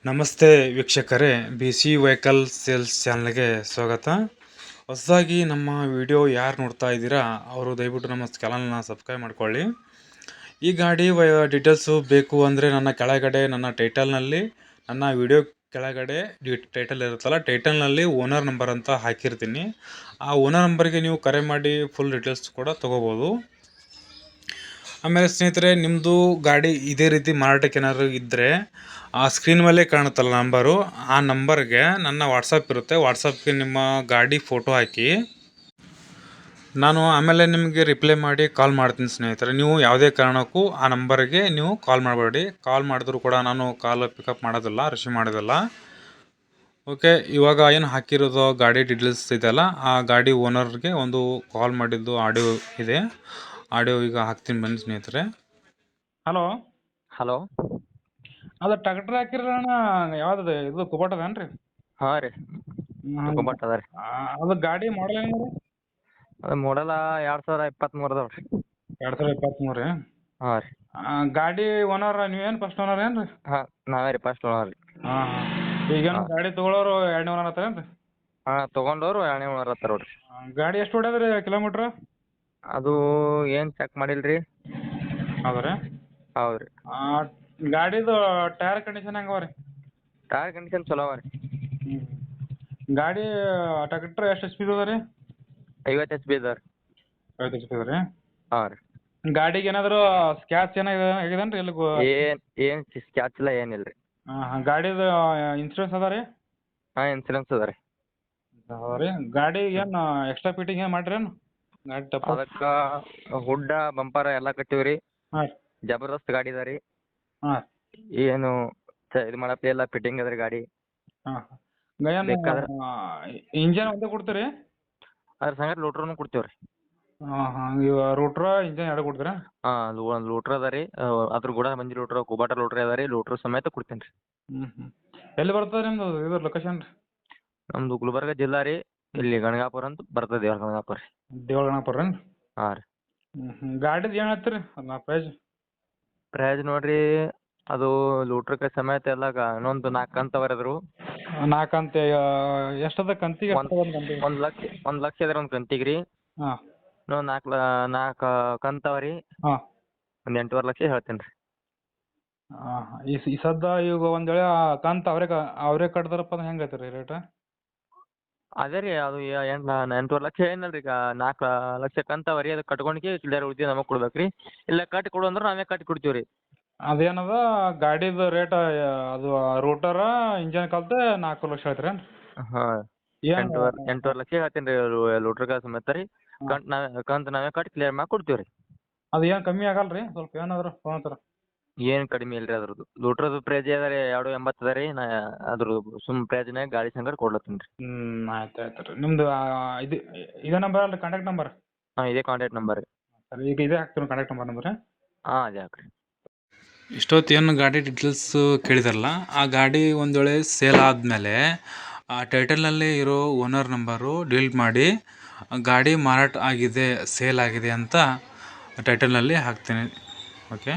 ನಮಸ್ತೆ ವೀಕ್ಷಕರೇ, B C vehicle sales ಚಾನಲ್ಗೆ ಸ್ವಾಗತ. ಹೊಸದಾಗಿ ನಮ್ಮ ವಿಡಿಯೋ ಯಾರು ನೋಡ್ತಾ ಇದ್ದೀರಾ ಅವರು ದಯವಿಟ್ಟು ನಮ್ಮ ಚಾನಲ್ನ ಸಬ್ಸ್ಕ್ರೈಬ್ ಮಾಡ್ಕೊಳ್ಳಿ. ಈ ಗಾಡಿ ಡೀಟೇಲ್ಸು ಬೇಕು ಅಂದರೆ ನನ್ನ ಕೆಳಗಡೆ ನನ್ನ ಟೈಟಲ್ನಲ್ಲಿ ನನ್ನ ವಿಡಿಯೋ ಕೆಳಗಡೆ ಟೈಟಲ್ ಇರುತ್ತಲ್ಲ, ಟೈಟಲ್ನಲ್ಲಿ ಓನರ್ ನಂಬರ್ ಅಂತ ಹಾಕಿರ್ತೀನಿ. ಆ ಓನರ್ ನಂಬರ್ಗೆ ನೀವು ಕರೆ ಮಾಡಿ ಫುಲ್ ಡೀಟೇಲ್ಸ್ ಕೂಡ ತೊಗೋಬೋದು. ಆಮೇಲೆ ಸ್ನೇಹಿತರೆ, ನಿಮ್ಮದು ಗಾಡಿ ಇದೇ ರೀತಿ ಮಾರಾಟಕ್ಕೆ ಏನಾದರೂ ಇದ್ದರೆ ಆ ಸ್ಕ್ರೀನ್ ಮೇಲೆ ಕಾಣುತ್ತಲ್ಲ ನಂಬರು, ಆ ನಂಬರ್ಗೆ ನನ್ನ ವಾಟ್ಸಪ್ ಇರುತ್ತೆ. ವಾಟ್ಸಪ್ಗೆ ನಿಮ್ಮ ಗಾಡಿ ಫೋಟೋ ಹಾಕಿ, ನಾನು ಆಮೇಲೆ ನಿಮಗೆ ರಿಪ್ಲೈ ಮಾಡಿ ಕಾಲ್ ಮಾಡ್ತೀನಿ ಸ್ನೇಹಿತರೆ. ನೀವು ಯಾವುದೇ ಕಾರಣಕ್ಕೂ ಆ ನಂಬರ್ಗೆ ನೀವು ಕಾಲ್ ಮಾಡಬೇಡಿ. ಕಾಲ್ ಮಾಡಿದ್ರು ಕೂಡ ನಾನು ಕಾಲ್ ಪಿಕಪ್ ಮಾಡೋದಿಲ್ಲ, ರಿಸೀವ್ ಮಾಡೋದಿಲ್ಲ. ಓಕೆ, ಇವಾಗ ಏನು ಹಾಕಿರೋದು ಗಾಡಿ ಡೀಟೇಲ್ಸ್ ಇದೆಯಲ್ಲ, ಆ ಗಾಡಿ ಓನರ್ಗೆ ಒಂದು ಕಾಲ್ ಮಾಡಿದ್ದು ಆಡಿಯೋ ಇದೆ. ಆಡಿಯೋ ಈಗ ಹಾಕ್ತೀನಿ ಬನ್ನಿ ಸ್ನೇಹಿತರೆ. ಹಲೋ ಹಲೋ, ಅದು ಟ್ರ್ಯಾಕ್ಟರ್ ಹಾಕಿರೋಣ, ಯಾವ್ದು ಇದು ಕುಬಾಟದೇನ್ರಿ? ಹಾಂ ರೀ, ಕುಂಬಟ್ ಅದ ರೀ. ಅದು ಗಾಡಿ ಮಾಡಲ್ ಏನು ರೀ? ಅದು ಮಾಡಲ 2023 ಅದಾವ ರೀ. 2023 ರೀ? ಹಾಂ ರೀ. ಗಾಡಿ ಓನರ್ ನೀವೇನು ಫಸ್ಟ್ ಓನರ್ ಏನು ರೀ? ಹಾಂ, ನಾವೇ ರೀ ಫಸ್ಟ್ ಓನರ್ ರೀ. ಹಾಂ ಹಾಂ. ಈಗೇನು ಗಾಡಿ ತೊಗೊಳೋರು ಎರಡನೇ ಓನರ್ ಹತ್ತಾರೇನು ರೀ? ಹಾಂ, ತೊಗೊಂಡವ್ರು 2ನೇ ಓನರ್ ಹತ್ತಾರ ನೋಡ್ರಿ. ಗಾಡಿ ಎಷ್ಟು ಹೊಡ್ಯದ ರೀ ಕಿಲೋಮೀಟ್ರ್? ಅದು ಏನು ಚೆಕ್ ಮಾಡಿಲ್ಲ ರೀ. ಹೌದು ರೀ? ಹೌದು ರೀ. ಗಾಡಿದು ಟೈರ್ ಕಂಡೀಷನ್ ಹೆಂಗವ ರೀ? ಟೈರ್ ಕಂಡೀಷನ್ ಚಲೋ ಅವ ರೀ. ಗಾಡಿ ಟ್ರ್ಯಾಕ್ಟರ್ ಎಷ್ಟು ಎಚ್ ಪಿ ಅದ ರೀ? 50 HP ಅದ ರೀ. 50 ಎಚ್ ಪಿ ಅದ ರೀ? ಹಾಂ ರೀ. ಗಾಡಿಗೆ ಏನಾದರೂ ಸ್ಕ್ಯಾಚ್ ಆಗಿದೇನು ರೀ? ಏನು ಸ್ಕ್ಯಾಚ್ ಇಲ್ಲ, ಏನಿಲ್ಲ ರೀ. ಹಾಂ ಹಾಂ. ಗಾಡಿದು ಇನ್ಸೂರೆನ್ಸ್ ಅದ ರೀ? ಹಾಂ, ಇನ್ಸೂರೆನ್ಸ್ ಅದ ರೀ. ಹೌದು ರೀ. ಗಾಡಿ ಏನು ಎಕ್ಸ್ಟ್ರಾ ಫಿಟ್ಟಿಂಗ್ ಏನು ಮಾಡಿರೇನು ಗಾಡಿ ಟಪ್ಪ? ಅದಕ್ಕೆ ಹುಡ್ಡ ಬಂಪರ್ ಎಲ್ಲ ಕಟ್ಟಿವಿ ರೀ. ಹಾಂ ರೀ. ಜಬರ್ದಸ್ತ್ ಗಾಡಿ ಅದ ರೀ. ಹಾಂ. ಏನು ಇದು ಮಾಡಪ್ಪ ಎಲ್ಲ ಫಿಟ್ಟಿಂಗ್ ಅದ ರೀ ಗಾಡಿ. ಹಾಂ ಹಾಂ. ಬೇಕಾದ್ರೆ ಇಂಜನ್ ಒಂದೇ ಕೊಡ್ತೀರಿ? ಅದ್ರ ಸಂಗಡ ಲೂಟ್ರನು ಕೊಡ್ತೀವಿ ರೀ. ಹಾಂ ಹಾಂ. ಇವ ರೂಟ್ರ ಇಂಜನ್ ಎರಡು ಕೊಡ್ತೀರಾ? ಹಾಂ, ಅದು ಒಂದು ಲೂಟ್ರ್ ಅದ ರೀ. ಅದ್ರ ಕೂಡ ಮಂಜಿ ಲೂಟ್ರ್, ಕುಬಾಟ ಲೂಟ್ರ್ ಅದ ರೀ. ಲೂಟ್ರ್ ಸಮೇತ ಕೊಡ್ತೀನಿ ರೀ. ಹ್ಞೂ. ಎಲ್ಲಿ ಬರ್ತದೆ ನಿಮ್ಮದು ಇದು ಲೊಕೇಶನ್ ರೀ? ನಮ್ಮದು ಗುಲ್ಬರ್ಗ ಜಿಲ್ಲಾ ರೀ. ಇಲ್ಲಿ ಗಣಗಾಪುರ ಅಂತ ಬರ್ತದೆ, ದೇವ್ರ ಗಣಗಾಪುರ ರೀ. ದೇವಳ ಗಣಪುರ ಏನು? ಹಾಂ ರೀ. ಗಾಡಿದು ಏನು ಹೇಳ್ತೀರಿ ಅದನ್ನ ಪ್ರೈಸ್? ಪ್ರೈಸ್ ನೋಡಿರಿ, ಅದು ಲೂಟ್ರಕ್ಕೆ ಸಮೇತ ಎಲ್ಲ ಇನ್ನೊಂದು 4 ಕಂತು ಅವ ರೀ ಅದ್ರ. 4 ಅಂತ ಎಷ್ಟದ ಕಂತಿಗೆ? 1 ಲಕ್ಷ ಅದ ರೀ ಒಂದು ಕಂತಿಗೆ ರೀ. ಹಾಂ. ಇನ್ನೊಂದು 4 ಕಂತು ಅವ ರೀ. ಹಾಂ. ಒಂದು 8.5 ಲಕ್ಷ ಹೇಳ್ತೀನಿ ರೀ. ಹಾಂ ಹಾಂ. ಈ ಸದ್ದ ಈಗ ಒಂದು ವೇಳೆ ಕಂತು ಅವರೇ ಕಟ್ತಾರಪ್ಪ ಅಂದ್ರೆ ಹೆಂಗೆ ಐತೆ ರೀ ರೇಟ? ಅದೇ ರೀ, ಅದು 8.5 ಲಕ್ಷ ಏನಲ್ಲ ರೀ. ಈಗ 4 ಲಕ್ಷ ಕಂತು ಅವ ರೀ. ಅದು ಕಟ್ಕೊಂಡ್ಕೆ ಕ್ಲಿಯರ್ ಉಳಿದಿ ನಮಗೆ ಕೊಡ್ಬೇಕು ರೀ. ಇಲ್ಲ ಕಟ್ಟಿ ಕೊಡು ಅಂದ್ರೆ ನಾವೇ ಕಟ್ಟಿ ಕೊಡ್ತೀವಿ ರೀ. ಅದೇನದ ಗಾಡಿದು ರೇಟ್, ಅದು ರೂಟರ ಇಂಜನ್ ಕಲ್ತು 4 ಲಕ್ಷ ಹೇಳ್ತೀರೇನು? ಹಾಂ, 8.5 ಲಕ್ಷ ಹೇಳ್ತೀನಿ ರೀ ಲೂಟ್ರಕ್ಕೆ ಸಮೇತ ರೀ. ಕಂತು ನಾವೇ ಕಟ್ಟಿ ಕ್ಲಿಯರ್ ಮಾಡಿ ಕೊಡ್ತೀವಿ ರೀ. ಅದು ಏನು ಕಮ್ಮಿ ಆಗಲ್ಲ ರೀ ಸ್ವಲ್ಪ ಏನಾದರೂ ತೊಗೊಂತಾರ? ಏನು ಕಡಿಮೆ ಇಲ್ಲ ರೀ ಅದ್ರದ್ದು. ಲೂಟ್ರದ್ದು ಪ್ರೈಸ್ ಅದ ರೀ 2.80 ಅದ ರೀ. ಅದ್ರದ್ದು ಪ್ರೈಸ್ನಾಗ ಗಾಡಿ ಸಂಗಡ ಕೊಡ್ಲತ್ತೀನಿ ರೀ. ಆಯ್ತು ಆಯ್ತು ರೀ. ನಿಮ್ಮದು ಇದೇ ನಂಬರ್ ಅಲ್ಲ ಕಾಂಟ್ಯಾಕ್ಟ್ ನಂಬರ್? ಹಾಂ, ಇದೇ ಕಾಂಟ್ಯಾಕ್ಟ್ ನಂಬರ್ ರೀ. ಸರಿ, ಈಗ ಇದೇ ಹಾಕ್ತೀನಿ ಕಾಂಟ್ಯಾಕ್ಟ್ ನಂಬರ್. ಹಾಂ, ಅದೇ ಹಾಕ್ರಿ. ಇಷ್ಟೊತ್ತು ಏನು ಗಾಡಿ ಡೀಟೇಲ್ಸು ಕೇಳಿದಾರಲ್ಲ, ಆ ಗಾಡಿ ಒಂದು ವೇಳೆ ಸೇಲ್ ಆದಮೇಲೆ ಆ ಟೈಟಲ್ನಲ್ಲಿ ಇರೋ ಓನರ್ ನಂಬರು ಡಿಲೀಟ್ ಮಾಡಿ ಗಾಡಿ ಮಾರಾಟ ಆಗಿದೆ, ಸೇಲ್ ಆಗಿದೆ ಅಂತ ಟೈಟಲ್ನಲ್ಲಿ ಹಾಕ್ತೀನಿ. ಓಕೆ.